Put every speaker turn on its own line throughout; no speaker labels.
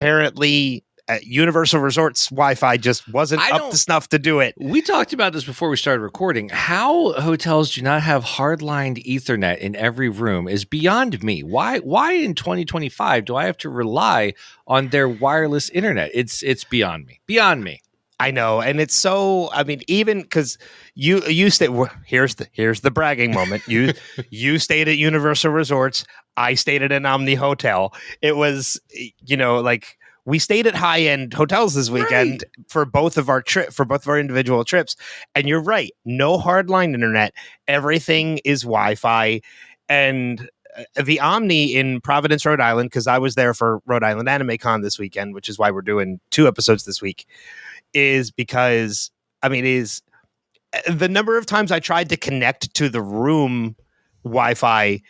apparently Universal Resorts Wi-Fi just wasn't up to snuff to do it.
We talked about this before we started recording. How hotels do not have hardlined Ethernet in every room is beyond me. Why in 2025 do I have to rely on their wireless internet? It's beyond me. Beyond me.
I know, and it's so. I mean, even because you stay. Here's the bragging moment. You stayed at Universal Resorts. I stayed at an Omni Hotel. It was, like we stayed at high end hotels this weekend for both of our individual trips. And you're right, no hardline internet. Everything is Wi-Fi, and the Omni in Providence, Rhode Island, because I was there for Rhode Island Anime Con this weekend, which is why we're doing 2 episodes this week. Is because is the number of times I tried to connect to the room Wi-Fi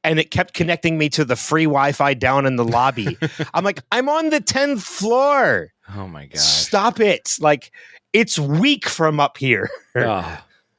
and it kept connecting me to the free Wi-Fi down in the lobby. I'm like, I'm on the 10th floor.
Oh my god!
Stop it! Like, it's weak from up here.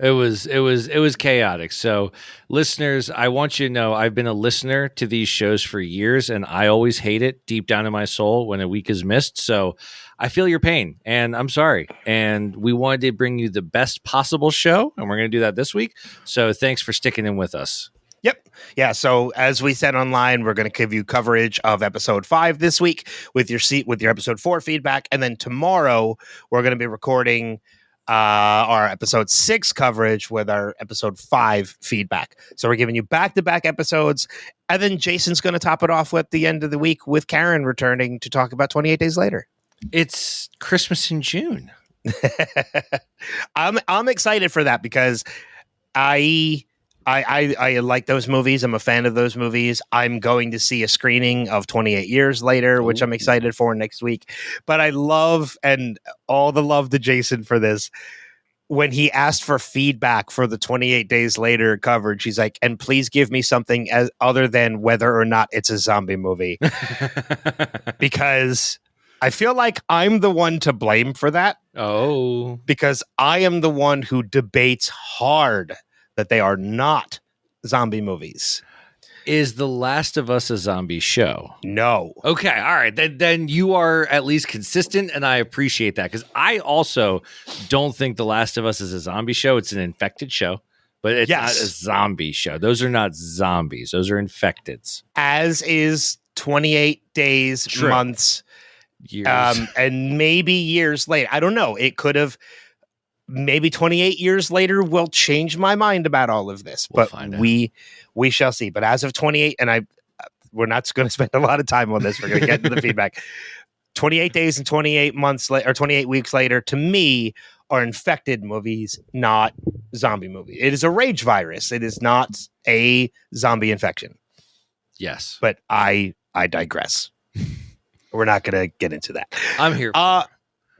It was chaotic. So, listeners, I want you to know I've been a listener to these shows for years, and I always hate it deep down in my soul when a week is missed. So, I feel your pain, and I'm sorry. And we wanted to bring you the best possible show, and we're going to do that this week. So, thanks for sticking in with us.
Yep. Yeah. So as we said online, we're going to give you coverage of episode 5 this week with your episode 4 feedback, and then tomorrow we're going to be recording our episode 6 coverage with our episode 5 feedback. So we're giving you back-to-back episodes, and then Jason's going to top it off at the end of the week with Karen returning to talk about 28 Days Later.
It's Christmas in June.
I'm excited for that because I like those movies. I'm a fan of those movies. I'm going to see a screening of 28 Years Later, which I'm excited for next week. But I love, and all the love to Jason for this, when he asked for feedback for the 28 Days Later coverage, he's like, and please give me something other than whether or not it's a zombie movie. Because I feel like I'm the one to blame for that.
Oh.
Because I am the one who debates hard that they are not zombie movies.
Is The Last of Us a zombie show?
No.
Okay, all right. Then you are at least consistent, and I appreciate that, because I also don't think The Last of Us is a zombie show. It's an infected show, but it's not a zombie show. Those are not zombies. Those are infecteds.
As is 28 Days, months,
years.
And maybe years later. I don't know. It could have... Maybe 28 years later will change my mind about all of this, but we shall see. But as of 28, and we're not going to spend a lot of time on this. We're going to get into the feedback. 28 days and 28 months later, or 28 weeks later, to me, are infected movies, not zombie movies. It is a rage virus. It is not a zombie infection.
Yes,
but I digress. We're not going to get into that.
I'm here.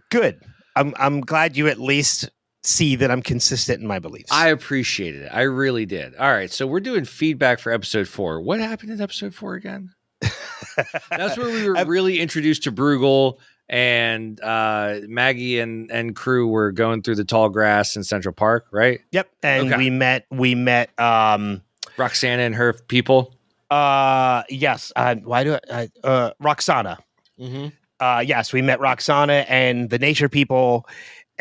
Good. I'm glad you at least see that I'm consistent in my beliefs.
I appreciated it. I really did. All right. So we're doing feedback for episode 4. What happened in episode 4 again? That's where we were really introduced to Bruegel, and Maggie and crew were going through the tall grass in Central Park, right?
Yep. And we met
Roxana and her people.
Yes. Roxana.
Mm-hmm.
Yes, we met Roxana and the nature people,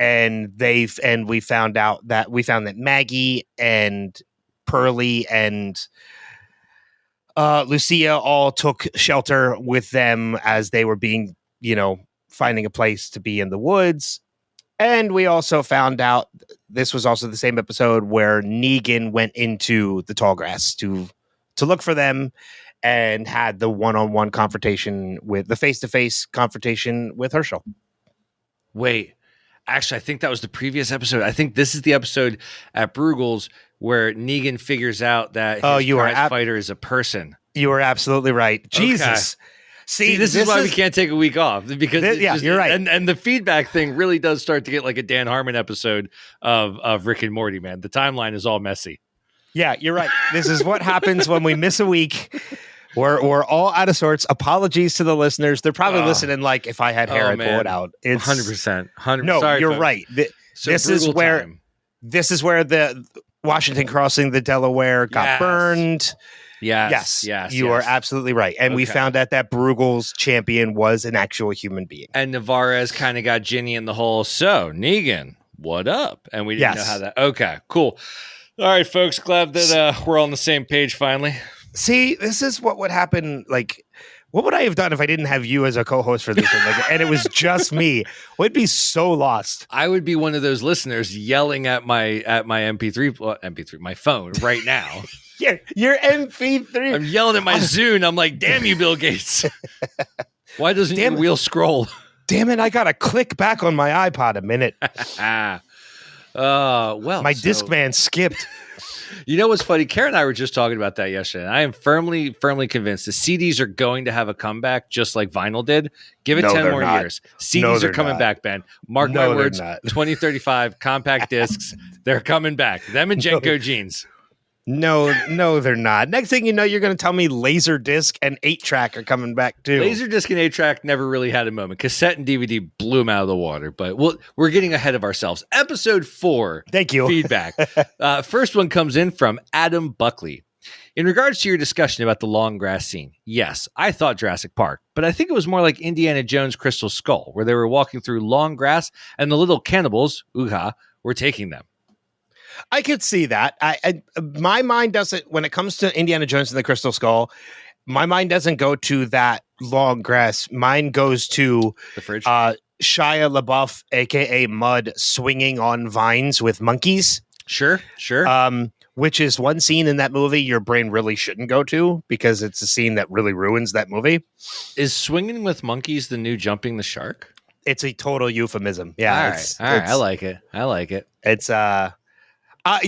and we found that Maggie and Pearlie and Lucia all took shelter with them as they were being, finding a place to be in the woods. And we also found out this was also the same episode where Negan went into the tall grass to look for them, and had the one-on-one confrontation with the face-to-face confrontation with Herschel.
Wait, actually, I think that was the previous episode. I think this is the episode at Bruegel's where Negan figures out that his prize fighter is a person.
You are absolutely right. Jesus.
Okay. See, this is why we can't take a week off, because
you're right.
And the feedback thing really does start to get like a Dan Harmon episode of Rick and Morty, man. The timeline is all messy.
Yeah, you're right. This is what happens when we miss a week. We're all out of sorts. Apologies to the listeners. They're probably listening like, if I had hair, I'd pull it out. It's
100%.
No,
sorry,
you're
folks.
right. This is where the Washington crossing the Delaware got burned.
Yes.
You are absolutely right. And we found out that Bruegel's champion was an actual human being.
And Navarez kind of got Ginny in the hole. So, Negan, what up? And we didn't know how that. Okay, cool. All right, folks. Glad that we're all on the same page finally.
See, this is what would happen. Like, what would I have done if I didn't have you as a co-host for this one? Like, and it was just me? We'd be so lost.
I would be one of those listeners yelling at my MP3, my phone right now.
Yeah, your MP3.
I'm yelling at my Zune. I'm like, damn you, Bill Gates. Why doesn't your wheel scroll?
Damn it, I got to click back on my iPod a minute. My Discman skipped.
You know what's funny? Karen and I were just talking about that yesterday. And I am firmly convinced the CDs are going to have a comeback just like vinyl did. Give it 10 more years. CDs are coming back, Ben. Mark my words, 2035, compact discs. They're coming back. Them and Jenko jeans.
No, they're not. Next thing you know, you're going to tell me Laserdisc and 8-track are coming back too.
Laserdisc and 8-track never really had a moment. Cassette and DVD blew them out of the water, but we're getting ahead of ourselves. Episode 4.
Thank you.
Feedback. First one comes in from Adam Buckley. In regards to your discussion about the long grass scene, yes, I thought Jurassic Park, but I think it was more like Indiana Jones' Crystal Skull, where they were walking through long grass and the little cannibals, were taking them.
I could see that. My mind doesn't, when it comes to Indiana Jones and the Crystal Skull, my mind doesn't go to that long grass. Mine goes to
the fridge.
Shia LaBeouf, aka Mud, swinging on vines with monkeys.
Sure.
Which is one scene in that movie your brain really shouldn't go to because it's a scene that really ruins that movie.
Is swinging with monkeys the new jumping the shark?
It's a total euphemism. Yeah.
All right. I like it.
It's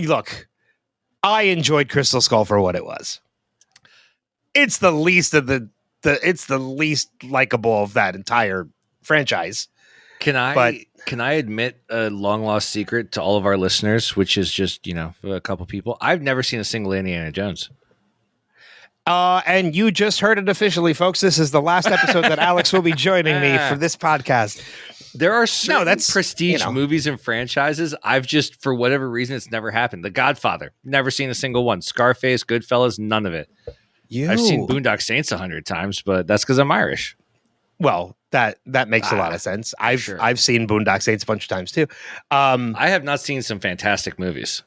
look, I enjoyed Crystal Skull for what it was. It's the least of it's the least likable of that entire franchise.
Can I admit a long lost secret to all of our listeners, which is just, a couple people? I've never seen a single Indiana Jones.
And you just heard it officially, folks. This is the last episode that Alex will be joining me for this podcast.
There are certain prestige movies and franchises. I've just, for whatever reason, it's never happened. The Godfather, never seen a single one. Scarface, Goodfellas, none of it. I've seen Boondock Saints 100 times, but that's because I'm Irish.
Well, that makes a lot of sense. I've seen Boondock Saints a bunch of times too.
I have not seen some fantastic movies.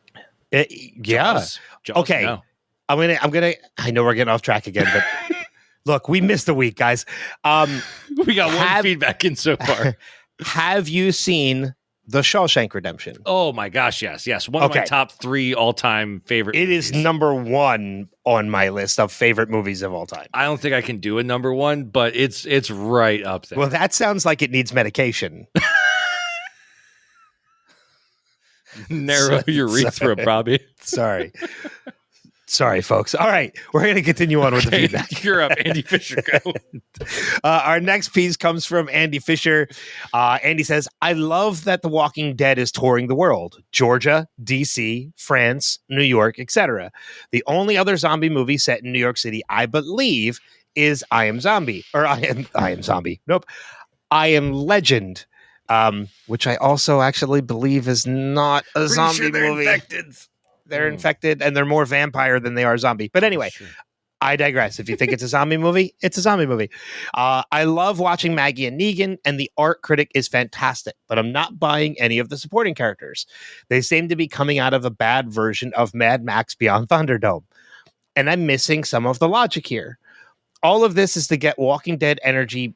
Jaws, okay. No. I'm gonna. I know we're getting off track again, but look, we missed a week, guys.
We got one feedback in so far.
Have you seen The Shawshank Redemption?
Oh my gosh, yes. One of my top 3 all-time favorite movies.
Is number 1 on my list of favorite movies of all time.
I don't think I can do a number 1, but it's right up there.
Well, that sounds like it needs medication.
Narrow your urethra, Bobby.
Sorry, folks. All right, we're going to continue on with the feedback.
You're up, Andy Fisher. Go.
Our next piece comes from Andy Fisher. Andy says, I love that The Walking Dead is touring the world. Georgia, D.C., France, New York, etc. The only other zombie movie set in New York City, I believe, is I Am Zombie. Or I Am Zombie. Nope. I Am Legend. Which I also actually believe is not a zombie movie. Infected. They're infected and they're more vampire than they are zombie. But anyway, I digress. If you think it's a zombie movie, it's a zombie movie. I love watching Maggie and Negan, and the art critic is fantastic, but I'm not buying any of the supporting characters. They seem to be coming out of a bad version of Mad Max Beyond Thunderdome, and I'm missing some of the logic here. All of this is to get Walking Dead energy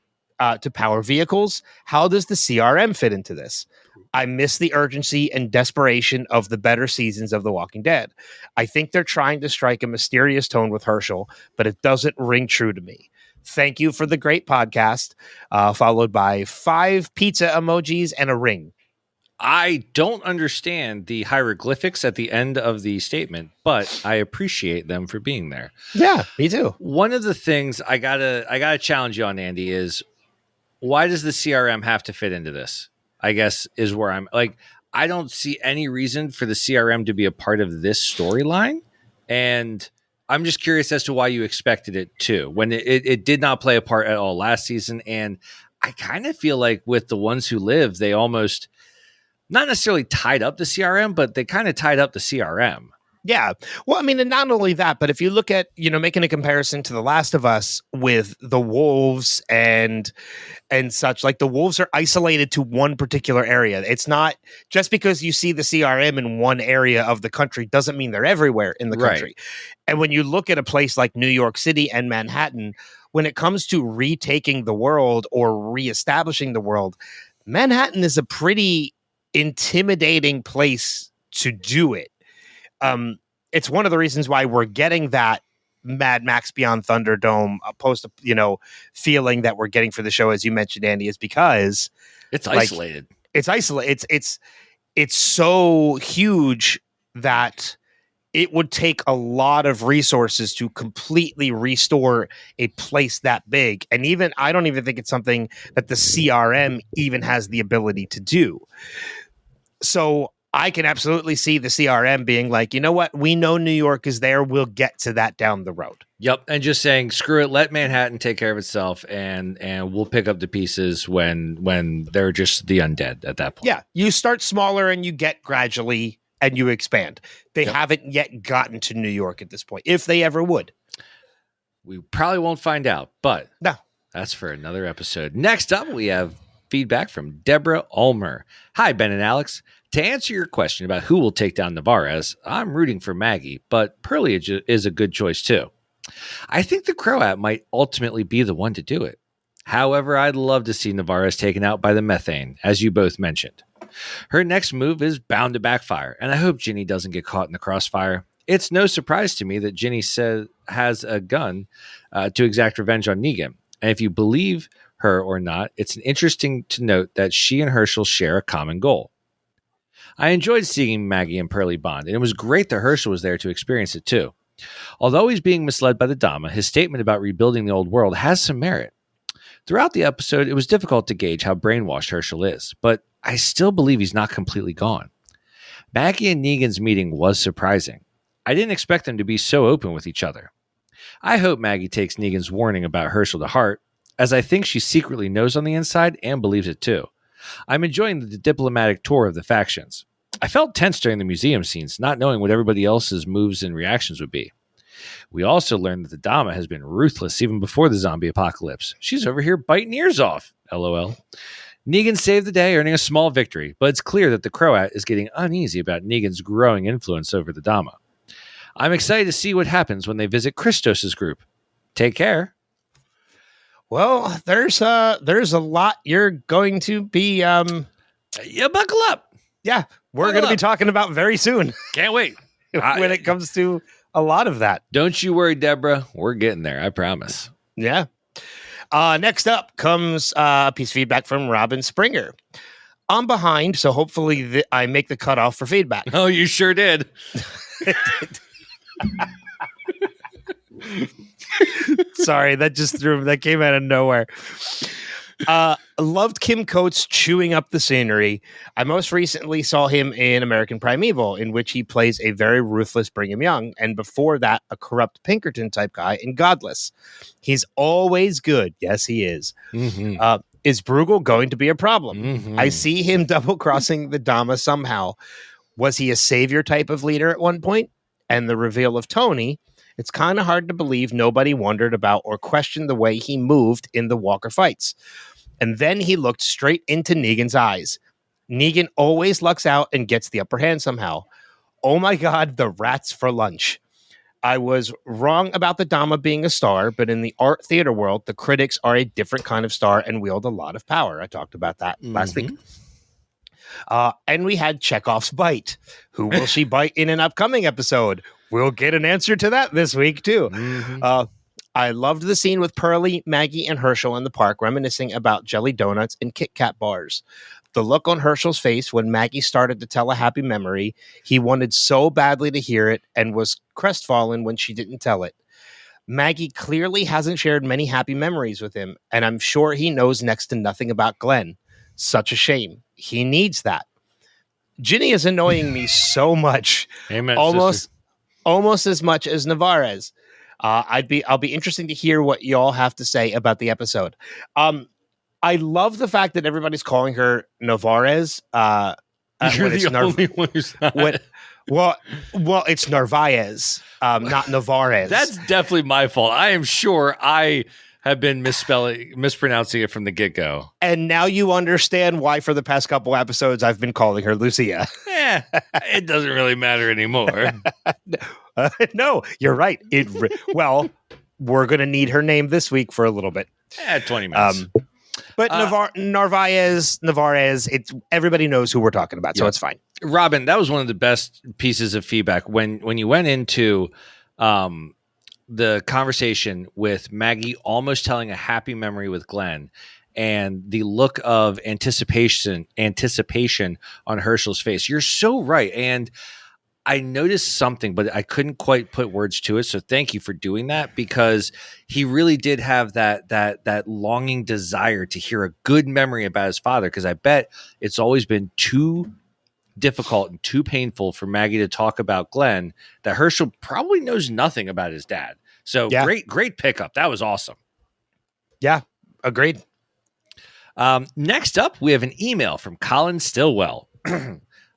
to power vehicles. How does the CRM fit into this? I miss the urgency and desperation of the better seasons of The Walking Dead. I think they're trying to strike a mysterious tone with Herschel, but it doesn't ring true to me. Thank you for the great podcast, followed by 5 pizza emojis and a ring.
I don't understand the hieroglyphics at the end of the statement, but I appreciate them for being there.
Yeah, me too.
One of the things I gotta challenge you on, Andy, is why does the CRM have to fit into this? I guess is where I'm like, I don't see any reason for the CRM to be a part of this storyline. And I'm just curious as to why you expected it to, when it did not play a part at all last season. And I kind of feel like with The Ones Who Live, they almost not necessarily tied up the CRM, but they kind of tied up the CRM.
Yeah. Well, I mean, and not only that, but if you look at, making a comparison to The Last of Us with the wolves and such, like the wolves are isolated to one particular area. It's not just because you see the CRM in one area of the country doesn't mean they're everywhere in the country. And when you look at a place like New York City and Manhattan, when it comes to retaking the world or reestablishing the world, Manhattan is a pretty intimidating place to do it. It's one of the reasons why we're getting that Mad Max Beyond Thunderdome feeling that we're getting for the show, as you mentioned, Andy, is because
it's isolated.
It's isolated. It's so huge that it would take a lot of resources to completely restore a place that big. And even I don't even think it's something that the CRM even has the ability to do. So I can absolutely see the CRM being like, you know what? We know New York is there. We'll get to that down the road.
Yep. And just saying, screw it. Let Manhattan take care of itself. And we'll pick up the pieces when they're just the undead at that point.
Yeah. You start smaller and you get gradually and you expand. They haven't yet gotten to New York at this point, if they ever would.
We probably won't find out, but
no,
that's for another episode. Next up, we have feedback from Deborah Ulmer. Hi, Ben and Alex. To answer your question about who will take down Navarez, I'm rooting for Maggie, but Pearlie is a good choice too. I think the Croat might ultimately be the one to do it. However, I'd love to see Navarez taken out by the methane, as you both mentioned. Her next move is bound to backfire, and I hope Ginny doesn't get caught in the crossfire. It's no surprise to me that Ginny has a gun to exact revenge on Negan, and if you believe her or not, it's interesting to note that she and Herschel share a common goal. I enjoyed seeing Maggie and Pearlie bond, and it was great that Herschel was there to experience it too. Although he's being misled by the Dama, his statement about rebuilding the old world has some merit. Throughout the episode, it was difficult to gauge how brainwashed Herschel is, but I still believe he's not completely gone. Maggie and Negan's meeting was surprising. I didn't expect them to be so open with each other. I hope Maggie takes Negan's warning about Herschel to heart, as I think she secretly knows on the inside and believes it too. I'm enjoying the diplomatic tour of the factions. I felt tense during the museum scenes, not knowing what everybody else's moves and reactions would be. We also learned that the Dama has been ruthless even before the zombie apocalypse. She's over here biting ears off. LOL. Negan saved the day, earning a small victory, but it's clear that the Croat is getting uneasy about Negan's growing influence over the Dama. I'm excited to see what happens when they visit Christos' group. Take care.
Well, there's a lot you're going to be
yeah, buckle up.
Yeah, we're going to be talking about very soon.
Can't wait.
When it comes to a lot of that.
Don't you worry, Deborah. We're getting there. I promise.
Yeah. Next up comes a piece of feedback from Robin Springer. I'm behind, so hopefully I make the cutoff for feedback.
Oh, you sure did.
Sorry, that came out of nowhere. Loved Kim Coates chewing up the scenery. I most recently saw him in American Primeval, in which he plays a very ruthless Brigham Young, and before that, a corrupt Pinkerton type guy in Godless. He's always good. Yes, he is. Mm-hmm. Is Bruegel going to be a problem? Mm-hmm. I see him double-crossing the Dama somehow. Was he a savior type of leader at one point? And the reveal of Tony, it's kind of hard to believe nobody wondered about or questioned the way he moved in the Walker fights. And then he looked straight into Negan's eyes. Negan always lucks out and gets the upper hand somehow. Oh my God, the rats for lunch. I was wrong about the Dama being a star, but in the art theater world, the critics are a different kind of star and wield a lot of power. I talked about that last week. And we had Chekhov's bite. Who will she bite in an upcoming episode? We'll get an answer to that this week, too. Mm-hmm. I loved the scene with Pearlie, Maggie, and Herschel in the park, reminiscing about jelly donuts and Kit Kat bars. The look on Herschel's face when Maggie started to tell a happy memory, he wanted so badly to hear it and was crestfallen when she didn't tell it. Maggie clearly hasn't shared many happy memories with him, and I'm sure he knows next to nothing about Glenn. Such a shame. He needs that. Ginny is annoying me so much.
Amen,
almost as much as Navarez. I'll be interested to hear what y'all have to say about the episode. I love the fact that everybody's calling her Navarez.
You're the only one who's not.
Well, it's Narvaez, not Navarez.
That's definitely my fault. I am sure I have been mispronouncing it from the get-go.
And now you understand why for the past couple episodes I've been calling her Lucia.
Yeah, it doesn't really matter anymore.
No, you're right. Well, we're going to need her name this week for a little bit.
20 minutes.
But Narvaez, it's everybody knows who we're talking about, so it's fine.
Robin, that was one of the best pieces of feedback when you went into the conversation with Maggie almost telling a happy memory with Glenn, and the look of anticipation on Herschel's face. You're so right. And I noticed something, but I couldn't quite put words to it. So thank you for doing that, because he really did have that longing desire to hear a good memory about his father. Because I bet it's always been too difficult and too painful for Maggie to talk about Glenn, that Herschel probably knows nothing about his dad. So great pickup. That was awesome.
Yeah, agreed.
Next up, we have an email from Colin Stillwell.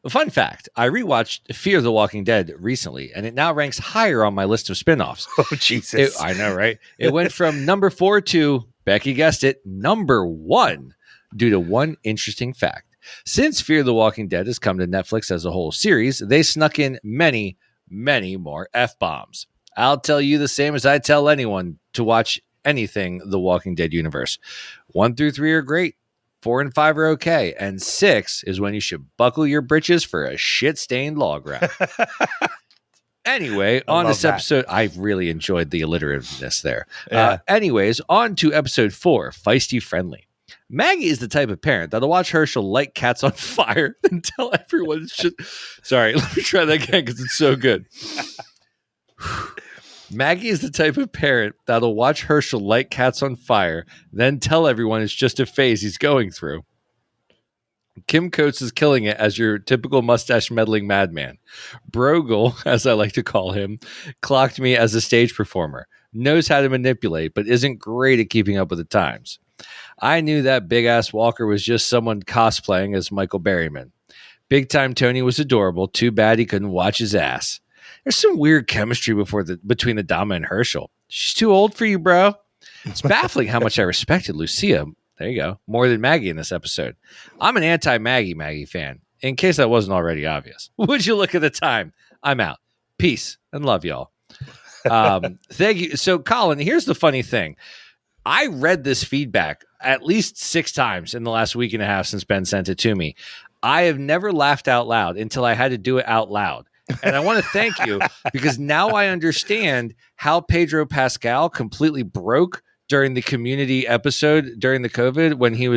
A fun fact, I rewatched Fear the Walking Dead recently, and it now ranks higher on my list of spinoffs.
Oh, Jesus.
I know, right? It went from number 4 to, Becky guessed it, number 1, due to one interesting fact. Since Fear the Walking Dead has come to Netflix as a whole series, they snuck in many, many more F-bombs. I'll tell you the same as I tell anyone to watch anything The Walking Dead universe. 1 through 3 are great. 4 and 5 are okay. And 6 is when you should buckle your britches for a shit-stained log raft. Anyway, on this episode, I really enjoyed the alliterativeness there.
Yeah.
Anyways, on to episode 4, Feisty Friendly. Maggie is the type of parent that'll watch Herschel light cats on fire and tell everyone it's just... Sorry, let me try that again because it's so good. Maggie is the type of parent that'll watch Herschel light cats on fire, then tell everyone it's just a phase he's going through. Kim Coates is killing it as your typical mustache meddling madman. Brogel, as I like to call him, clocked me as a stage performer. Knows how to manipulate, but isn't great at keeping up with the times. I knew that big-ass Walker was just someone cosplaying as Michael Berryman. Big Time Tony was adorable. Too bad he couldn't watch his ass. There's some weird chemistry between the Dama and Herschel. She's too old for you, bro. It's baffling how much I respected Lucia. There you go. More than Maggie in this episode. I'm an anti-Maggie fan, in case that wasn't already obvious. Would you look at the time? I'm out. Peace and love y'all. Thank you. So, Colin, here's the funny thing. I read this feedback at least 6 times in the last week and a half since Ben sent it to me. I have never laughed out loud until I had to do it out loud. And I want to thank you, because now I understand how Pedro Pascal completely broke during the Community episode during the COVID when he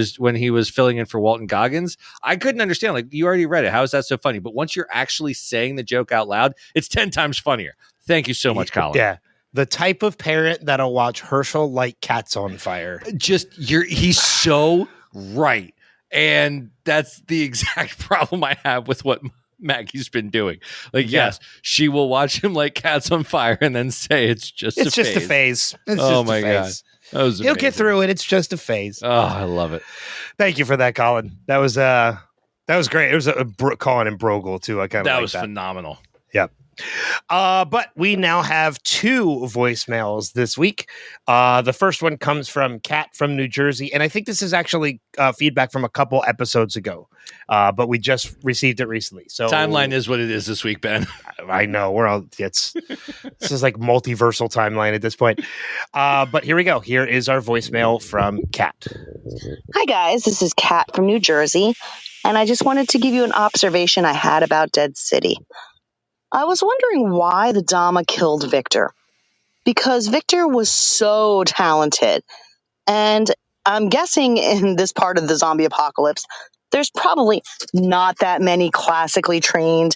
was filling in for Walton Goggins. I couldn't understand. Like, you already read it. How is that so funny? But once you're actually saying the joke out loud, it's 10 times funnier. Thank you so much, Colin.
Yeah. The type of parent that'll watch Herschel light cats on fire.
He's so right. And that's the exact problem I have with what Maggie's been doing. Like, yes, she will watch him like cats on fire and then say it's just a phase. Oh my God. He'll
get through it. It's just a phase.
Oh, I love it.
Thank you for that, Colin. That was great. It was Colin and Brogel too. I kind of
that was phenomenal.
Yep. But we now have 2 voicemails this week. The first one comes from Kat from New Jersey, and I think this is actually feedback from a couple episodes ago, but we just received it recently. So
timeline is what it is this week, Ben.
I know this is like multiversal timeline at this point. But here we go. Here is our voicemail from Kat.
Hi guys, this is Kat from New Jersey, and I just wanted to give you an observation I had about Dead City. I was wondering why the Dama killed Victor, because Victor was so talented. And I'm guessing in this part of the zombie apocalypse, there's probably not that many classically trained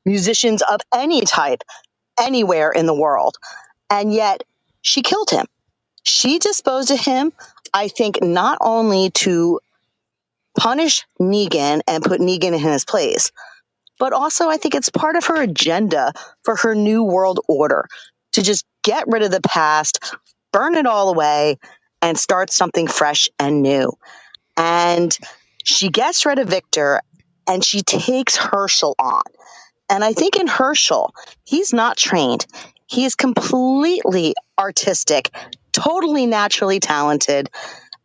musicians of any type anywhere in the world. And yet she killed him. She disposed of him, I think, not only to punish Negan and put Negan in his place, but also I think it's part of her agenda for her new world order to just get rid of the past, burn it all away, and start something fresh and new. And she gets rid of Victor, and she takes Herschel on. And I think in Herschel, he's not trained. He is completely artistic, totally naturally talented.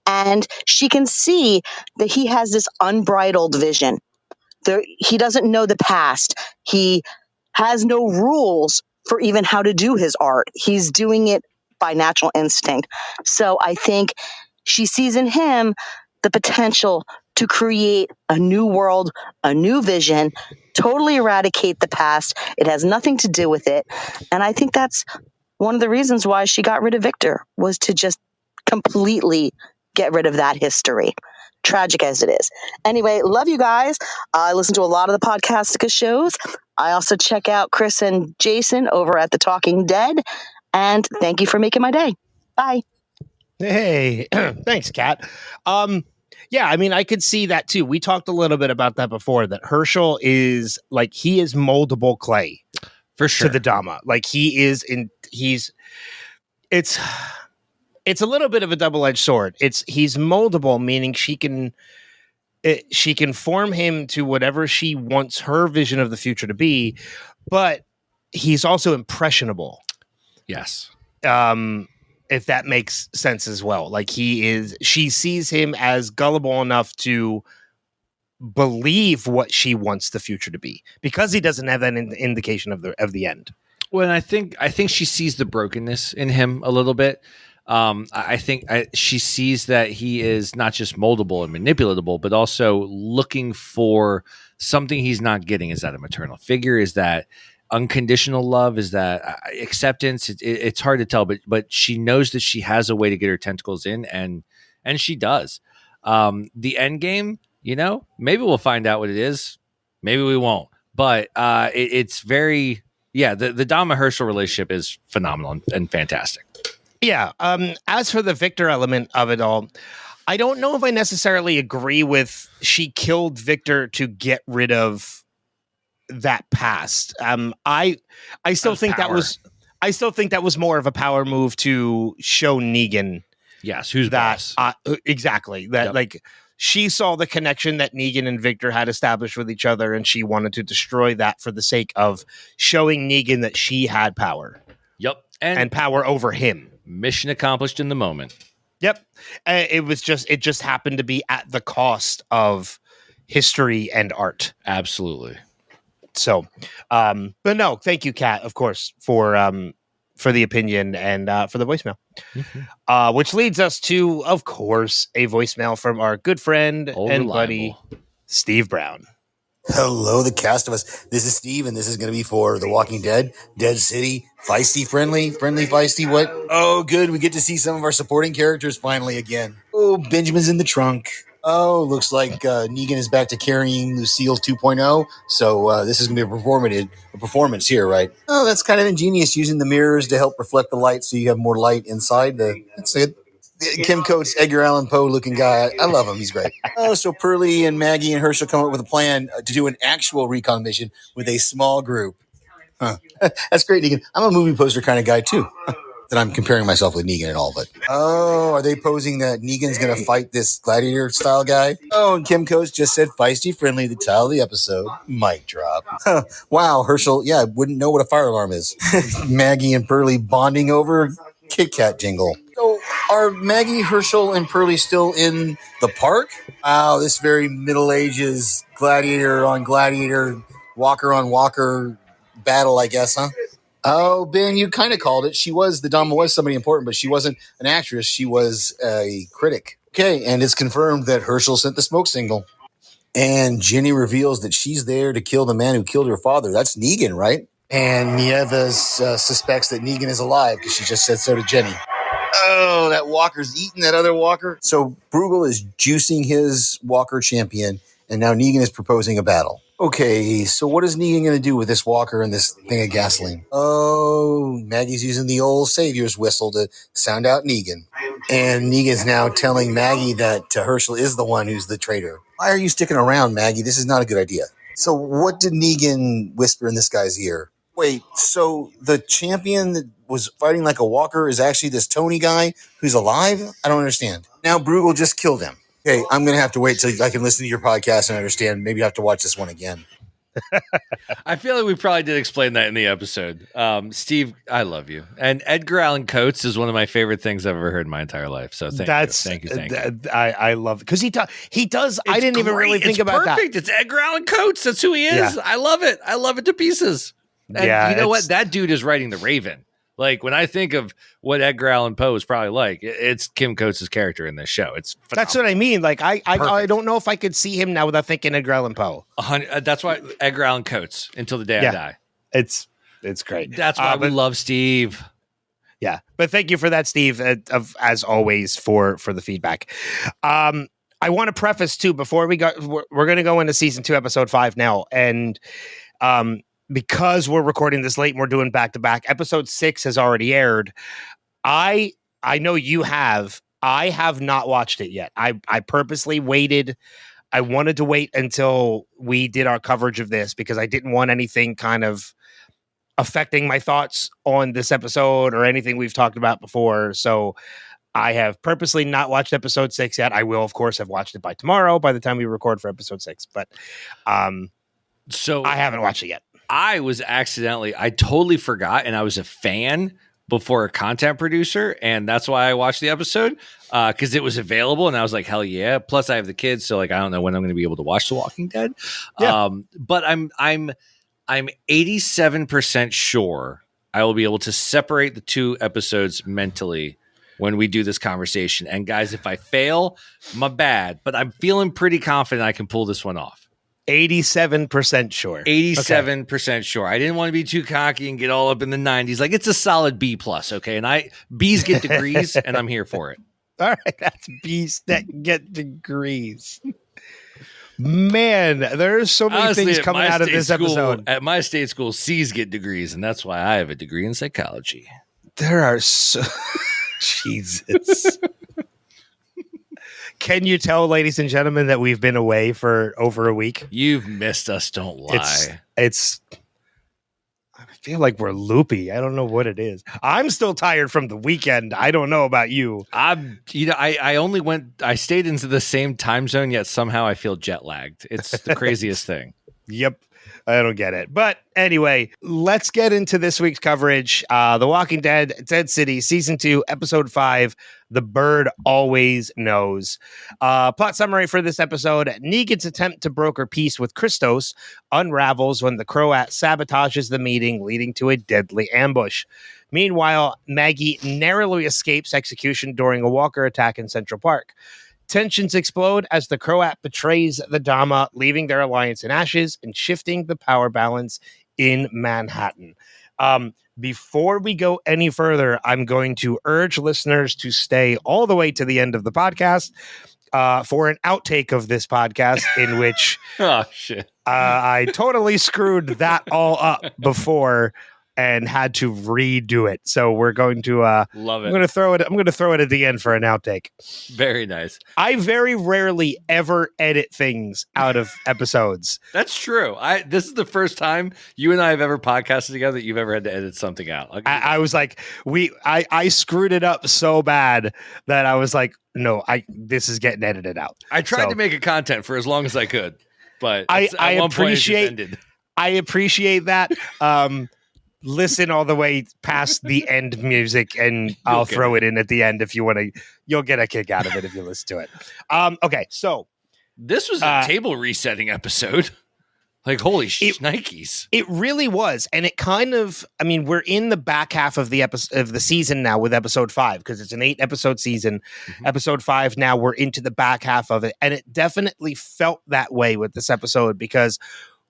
And she can see that he has this unbridled vision. He doesn't know the past. He has no rules for even how to do his art. He's doing it by natural instinct. So I think she sees in him the potential to create a new world, a new vision, totally eradicate the past. It has nothing to do with it. And I think that's one of the reasons why she got rid of Victor, was to just completely get rid of that history. Tragic as it is. Anyway, love you guys. I listen to a lot of the Podcastica shows. I also check out Chris and Jason over at The Talking Dead. And thank you for making my day. Bye.
Hey, thanks, Kat. Yeah, I mean, I could see that too. We talked a little bit about that before, that Herschel is like, he is moldable clay
for sure
to the Dama. Like it's a little bit of a double-edged sword. He's moldable, meaning she can form him to whatever she wants her vision of the future to be, but he's also impressionable.
Yes.
If that makes sense as well. Like she sees him as gullible enough to believe what she wants the future to be, because he doesn't have that indication of the end.
Well, and I think she sees the brokenness in him a little bit. I think she sees that he is not just moldable and manipulatable, but also looking for something he's not getting. Is that a maternal figure? Is that unconditional love? Is that acceptance? It's hard to tell, but she knows that she has a way to get her tentacles in, and she does. The end game, maybe we'll find out what it is. Maybe we won't. But it's very, the Dama Herschel relationship is phenomenal and fantastic.
Yeah. As for the Victor element of it all, I don't know if I necessarily agree with she killed Victor to get rid of that past. I still think
power.
I still think that was more of a power move to show Negan.
Yes, who's
that
boss?
Exactly. That like she saw the connection that Negan and Victor had established with each other, and she wanted to destroy that for the sake of showing Negan that she had power.
Yep,
and power over him.
Mission accomplished in the moment.
Yep. It just happened to be at the cost of history and art.
Absolutely.
So, but no, thank you, Kat, of course, for the opinion and for the voicemail, which leads us to, of course, a voicemail from our good friend and buddy, Steve Brown.
Hello, the cast of us. This is Steve, and this is going to be for The Walking Dead, Dead City, feisty, friendly, feisty, what? Oh, good. We get to see some of our supporting characters finally again. Oh, Benjamin's in the trunk. Oh, looks like Negan is back to carrying Lucille 2.0, so this is going to be a performance here, right? Oh, that's kind of ingenious, using the mirrors to help reflect the light so you have more light inside. That's it. Kim Coates, Edgar Allan Poe looking guy. I love him. He's great. Oh, so Pearlie and Maggie and Herschel come up with a plan to do an actual recon mission with a small group. Huh. That's great, Negan. I'm a movie poster kind of guy, too. That I'm comparing myself with Negan and all, but are they posing that Negan's going to fight this gladiator style guy? Oh, and Kim Coates just said feisty, friendly, the title of the episode. Mic drop. Wow, Herschel, wouldn't know what a fire alarm is. Maggie and Pearlie bonding over Kit Kat jingle. So are Maggie, Herschel, and Pearlie still in the park? Wow, this very Middle Ages gladiator on gladiator, walker on walker battle, I guess, huh? Oh, Ben, you kind of called it. The Dama was somebody important, but she wasn't an actress. She was a critic. Okay, and it's confirmed that Herschel sent the smoke signal. And Jenny reveals that she's there to kill the man who killed her father. That's Negan, right? And Nieves suspects that Negan is alive because she just said so to Jenny. Oh, that walker's eating that other walker. So Bruegel is juicing his walker champion, and now Negan is proposing a battle. Okay, so what is Negan going to do with this walker and this thing of gasoline? Oh, Maggie's using the old savior's whistle to sound out Negan. And Negan's now telling Maggie that Herschel is the one who's the traitor. Why are you sticking around, Maggie? This is not a good idea. So what did Negan whisper in this guy's ear? Wait, so the champion that was fighting like a walker is actually this Tony guy who's alive? I don't understand. Now Bruegel just killed him. Okay, I'm going to have to wait till I can listen to your podcast and understand. Maybe I have to watch this one again.
I feel like we probably did explain that in the episode. Steve, I love you. And Edgar Allan Coates is one of my favorite things I've ever heard in my entire life. So thank you.
I love it because he does. I didn't even really think about
perfect.
that.
It's Edgar Allan Coates. That's who he is.
Yeah.
I love it. I love it to pieces. And you know what? That dude is writing The Raven. Like when I think of what Edgar Allan Poe is probably like, it's Kim Coates' character in this show. It's phenomenal.
That's what I mean. Like I don't know if I could see him now without thinking Edgar Allan Poe.
That's why Edgar Allan Coates until the day I die.
It's great.
That's why we love Steve.
Yeah, but thank you for that, Steve. As always for the feedback. I want to preface too before we go. We're going to go into season 2, episode 5 now, and because we're recording this late and we're doing back to back, episode 6 has already aired. I know you have. I have not watched it yet. I purposely waited. I wanted to wait until we did our coverage of this because I didn't want anything kind of affecting my thoughts on this episode or anything we've talked about before. So I have purposely not watched episode 6 yet. I will, of course, have watched it by tomorrow by the time we record for episode 6. But so I haven't watched it yet.
I totally forgot, and I was a fan before a content producer, and that's why I watched the episode because it was available, and I was like, hell yeah. Plus, I have the kids, so like I don't know when I'm going to be able to watch The Walking Dead. Yeah. But I'm 87% sure I will be able to separate the 2 episodes mentally when we do this conversation. And guys, if I fail, my bad, but I'm feeling pretty confident I can pull this one off.
87% sure.
87% sure. I didn't want to be too cocky and get all up in the 90s. Like it's a solid B+, okay? And B's get degrees, and I'm here for it.
All right, that's B's that get degrees. Man, there's so many things coming out of this episode.
At my state school, C's get degrees, and that's why I have a degree in psychology.
There are so... Jesus. Can you tell, ladies and gentlemen, that we've been away for over a week?
You've missed us, don't lie.
It's I feel like we're loopy. I don't know what it is. I'm still tired from the weekend. I don't know about you.
I stayed into the same time zone, yet somehow I feel jet lagged. It's the craziest thing.
Yep. I don't get it. But anyway, let's get into this week's coverage. The Walking Dead, Dead City, Season 2, Episode 5, The Bird Always Knows. Plot summary for this episode. Negan's attempt to broker peace with Christos unravels when the Croat sabotages the meeting, leading to a deadly ambush. Meanwhile, Maggie narrowly escapes execution during a walker attack in Central Park. Tensions explode as the Croat betrays the Dama, leaving their alliance in ashes and shifting the power balance in Manhattan. Before we go any further, I'm going to urge listeners to stay all the way to the end of the podcast for an outtake of this podcast in which I totally screwed that all up before and had to redo it. So we're going to
love it.
I'm going to throw it at the end for an outtake.
Very nice.
I very rarely ever edit things out of episodes.
That's true. This is the first time you and I have ever podcasted together that you've ever had to edit something out.
I was like, I screwed it up so bad that I was like, no, this is getting edited out.
I tried to make it content for as long as I could, but I
appreciate that. Listen all the way past the end music, and I'll throw it in at the end if you want to. You'll get a kick out of it if you listen to it. Okay, so
this was a table resetting episode. Like, holy shnikes.
It really was. And it kind of, I mean, we're in the back half of the episode of the season now with episode 5, because it's an 8-episode season. Mm-hmm. Episode 5 now, we're into the back half of it. And it definitely felt that way with this episode because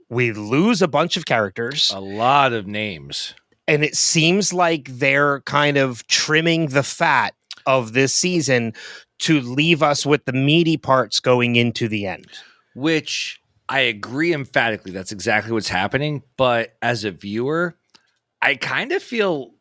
we lose a bunch of characters.
A lot of names.
And it seems like they're kind of trimming the fat of this season to leave us with the meaty parts going into the end.
Which I agree emphatically. That's exactly what's happening. But as a viewer, I kind of feel,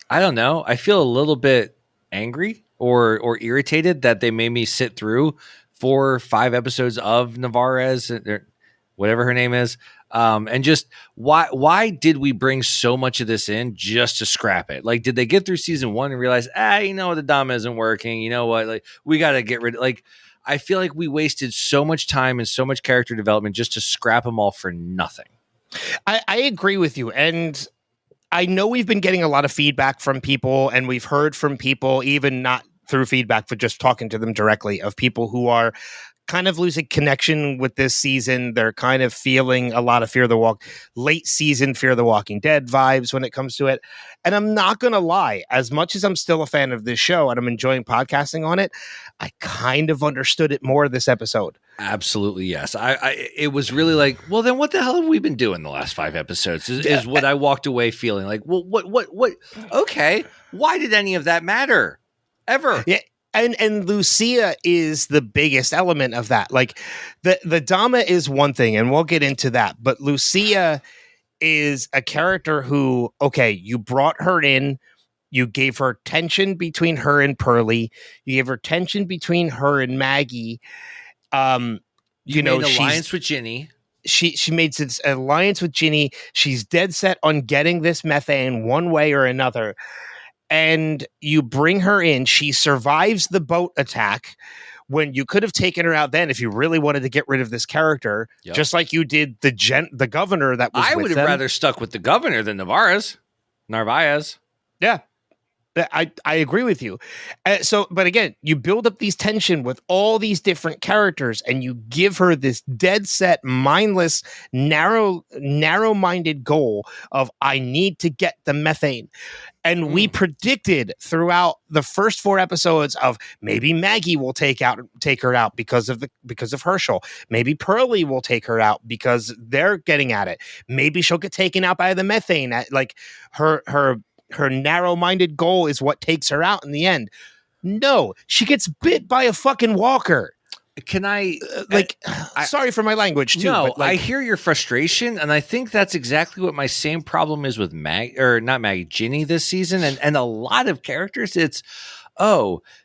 I don't know, I feel a little bit angry or irritated that they made me sit through 4 or 5 episodes of Navarez, or whatever her name is. And just why did we bring so much of this in just to scrap it? Like, did they get through season 1 and realize, the Dom isn't working? You know what? Like, we got to get rid of, like, I feel like we wasted so much time and so much character development just to scrap them all for nothing.
I agree with you. And I know we've been getting a lot of feedback from people, and we've heard from people, even not through feedback, but just talking to them directly, of people who are kind of losing connection with this season. They're kind of feeling a lot of late season Fear the Walking Dead vibes when it comes to it. And I'm not going to lie, as much as I'm still a fan of this show and I'm enjoying podcasting on it, I kind of understood it more this episode.
Absolutely, yes. It was really like, well, then what the hell have we been doing the last 5 episodes? Is what I walked away feeling like. Well, what? Okay, why did any of that matter ever?
Yeah. And Lucia is the biggest element of that. Like the Dama is one thing, and we'll get into that. But Lucia is a character who, okay, you brought her in, you gave her tension between her and Pearlie, you gave her tension between her and Maggie.
You made an alliance with Ginny.
She made this alliance with Ginny. She's dead set on getting this methane one way or another. And you bring her in. She survives the boat attack when you could have taken her out then if you really wanted to get rid of this character, just like you did the governor that was
I
with
would have
them.
rather stuck with the governor than Narvaez.
Yeah. I agree with you. But again, you build up these tension with all these different characters, and you give her this dead set, mindless, narrow-minded goal of I need to get the methane. And we predicted throughout the first 4 episodes of maybe Maggie will take her out because of Herschel. Maybe Pearlie will take her out because they're getting at it. Maybe she'll get taken out by the methane. Like her narrow-minded goal is what takes her out in the end. No, she gets bit by a fucking walker.
Can I
sorry for my language too.
No,
but like,
I hear your frustration, and I think that's exactly what my same problem is with Ginny this season, and a lot of characters. It's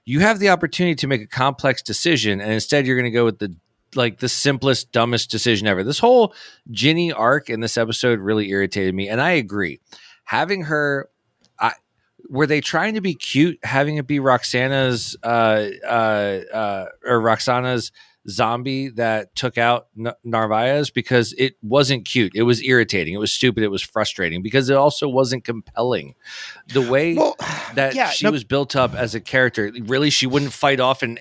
you have the opportunity to make a complex decision, and instead you're going to go with the simplest, dumbest decision ever. This whole Ginny arc in this episode really irritated me, and I agree. Having her. Were they trying to be cute, having it be Roxana's zombie that took out Narvaez? Because it wasn't cute. It was irritating. It was stupid. It was frustrating because it also wasn't compelling. The way she was built up as a character, really, she wouldn't fight off an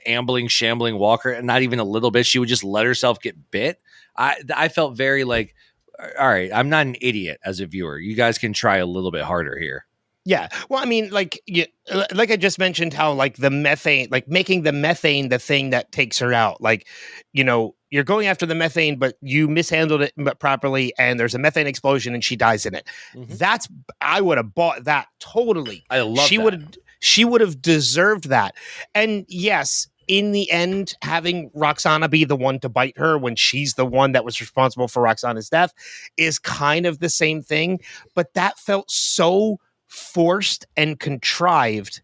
shambling walker, and not even a little bit. She would just let herself get bit. I felt very like, all right, I'm not an idiot as a viewer. You guys can try a little bit harder here.
Yeah. Well, I mean, like I just mentioned how like the methane, like making the methane the thing that takes her out. Like, you're going after the methane, but you mishandled it properly, and there's a methane explosion, and she dies in it. Mm-hmm. I would have bought that totally.
I love that.
She would have deserved that. And yes, in the end, having Roxana be the one to bite her when she's the one that was responsible for Roxana's death is kind of the same thing. But that felt so forced and contrived.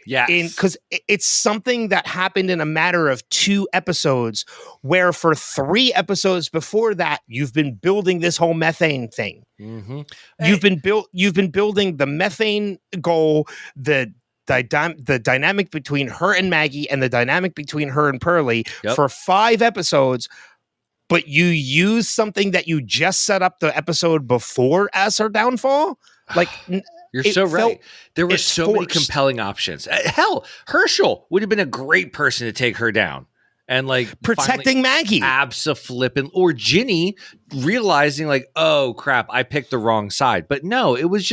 Yeah,
because it's something that happened in a matter of 2 episodes, where for 3 episodes before that you've been building this whole methane thing.
Mm-hmm.
You've been building the methane goal, the dynamic between her and Maggie, and the dynamic between her and Pearlie for 5 episodes. But you use something that you just set up the episode before as her downfall. Like.
You're so right. There were so many compelling options. Hell, Herschel would have been a great person to take her down. And like
protecting Maggie.
Abso-flippin'. Or Ginny realizing like, oh crap, I picked the wrong side. But no, it was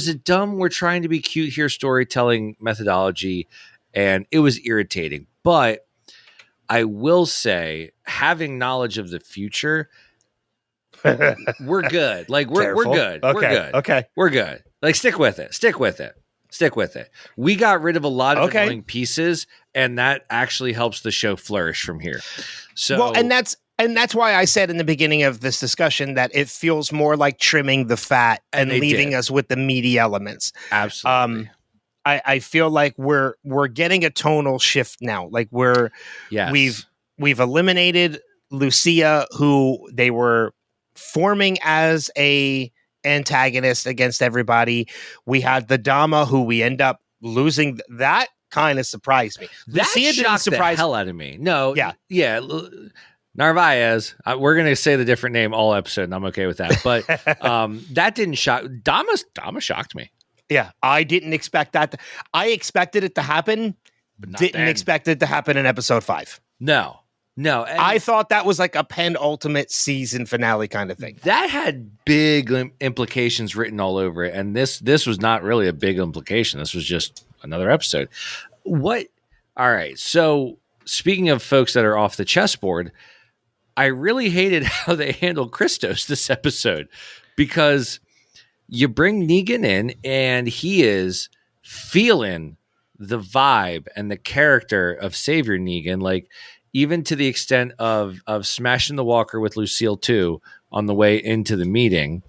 a dumb, we're trying to be cute here storytelling methodology. And it was irritating. But I will say, having knowledge of the future, we're good. Like we're good.
Okay.
We're good.
Okay.
We're good. Like stick with it. We got rid of a lot of annoying pieces, and that actually helps the show flourish from here. So
well, and that's why I said in the beginning of this discussion that it feels more like trimming the fat and leaving us with the meaty elements.
Absolutely.
I feel like we're getting a tonal shift now. Like we've eliminated Lucia, who they were forming as a antagonist against everybody. We had the Dama, who we end up losing. That kind of surprised me.
That
Lucia didn't
shocked the
surprise
hell out of me. No,
Yeah.
Narvaez. We're gonna say the different name all episode, and I'm okay with that. But that didn't shock. Dama shocked me.
Yeah, I didn't expect that. I expected it to happen,
But not
didn't
then.
expect it to happen in episode 5.
No. And
I thought that was like a penultimate season finale kind of thing.
that had big implications written all over it, and this was not really a big implication. This was just another episode. What? All right. So speaking of folks that are off the chessboard, I really hated how they handled Christos this episode, because you bring Negan in and he is feeling the vibe and the character of Savior Negan, like even to the extent of smashing the walker with Lucille too on the way into the meeting,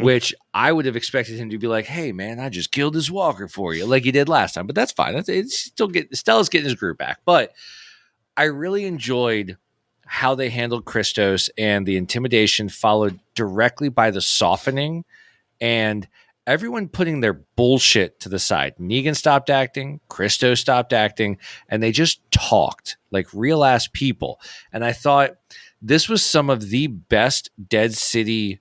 which I would have expected him to be like, "Hey man, I just killed this walker for you," like he did last time. But that's fine. Stella's getting his groove back. But I really enjoyed how they handled Christos, and the intimidation followed directly by the softening and everyone putting their bullshit to the side. Negan stopped acting, Christos stopped acting, and they just talked like real ass people. And I thought this was some of the best Dead City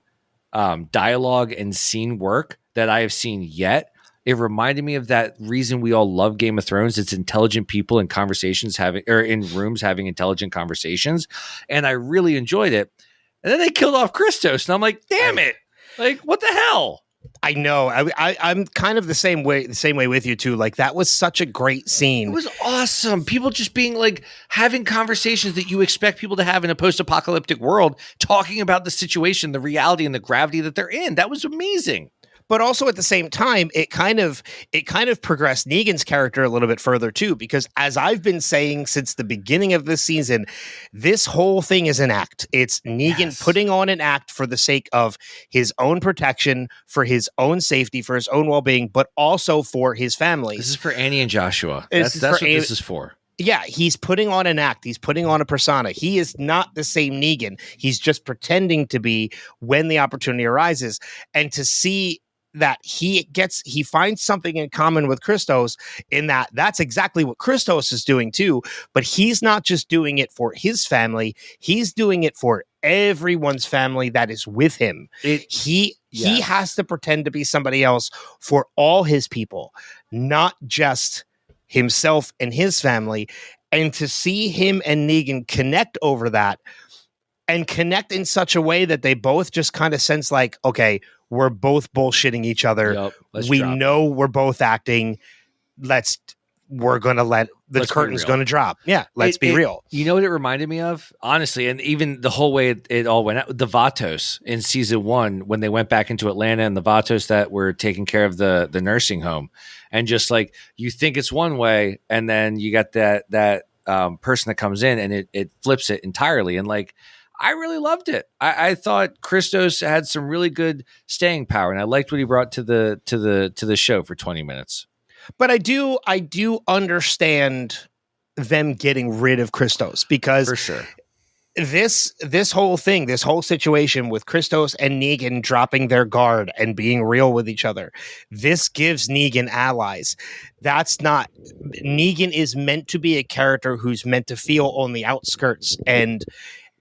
dialogue and scene work that I have seen yet. It reminded me of that reason we all love Game of Thrones. It's intelligent people in conversations in rooms having intelligent conversations. And I really enjoyed it. And then they killed off Christos. And I'm like, damn it. Like, what the hell?
I know. I'm kind of the same way with you too. Like, that was such a great scene.
It was awesome. People just being like having conversations that you expect people to have in a post-apocalyptic world, talking about the situation, the reality, and the gravity that they're in. That was amazing.
But also at the same time, it kind of progressed Negan's character a little bit further too, because as I've been saying since the beginning of this season, this whole thing is an act. It's Negan putting on an act for the sake of his own protection, for his own safety, for his own well-being, but also for his family.
This is for Annie and Joshua. That's what this is for.
Yeah, he's putting on an act. He's putting on a persona. He is not the same Negan. He's just pretending to be when the opportunity arises. And to see that he finds something in common with Christos, in that's exactly what Christos is doing too, but he's not just doing it for his family, he's doing it for everyone's family that is with him. He has to pretend to be somebody else for all his people, not just himself and his family. And to see him and Negan connect over that, and connect in such a way that they both just kind of sense like, okay, we're both bullshitting each other.
Yep,
we know we're both acting. We're going to let the curtain's going to drop. Yeah. Let's be real.
You know what it reminded me of? Honestly, and even the whole way it all went out, the Vatos in season 1, when they went back into Atlanta, and the Vatos that were taking care of the nursing home, and just like, you think it's one way, and then you got that person that comes in and it flips it entirely. And like, I really loved it. I thought Christos had some really good staying power, and I liked what he brought to the show for 20 minutes.
But I do understand them getting rid of Christos, because
for sure
this whole thing, this whole situation with Christos and Negan dropping their guard and being real with each other, this gives Negan allies. Negan is meant to be a character who's meant to feel on the outskirts and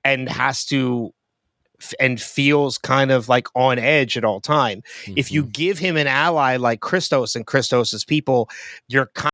has to and feels kind of like on edge at all time. If you give him an ally like Christos and Christos's people, you're kind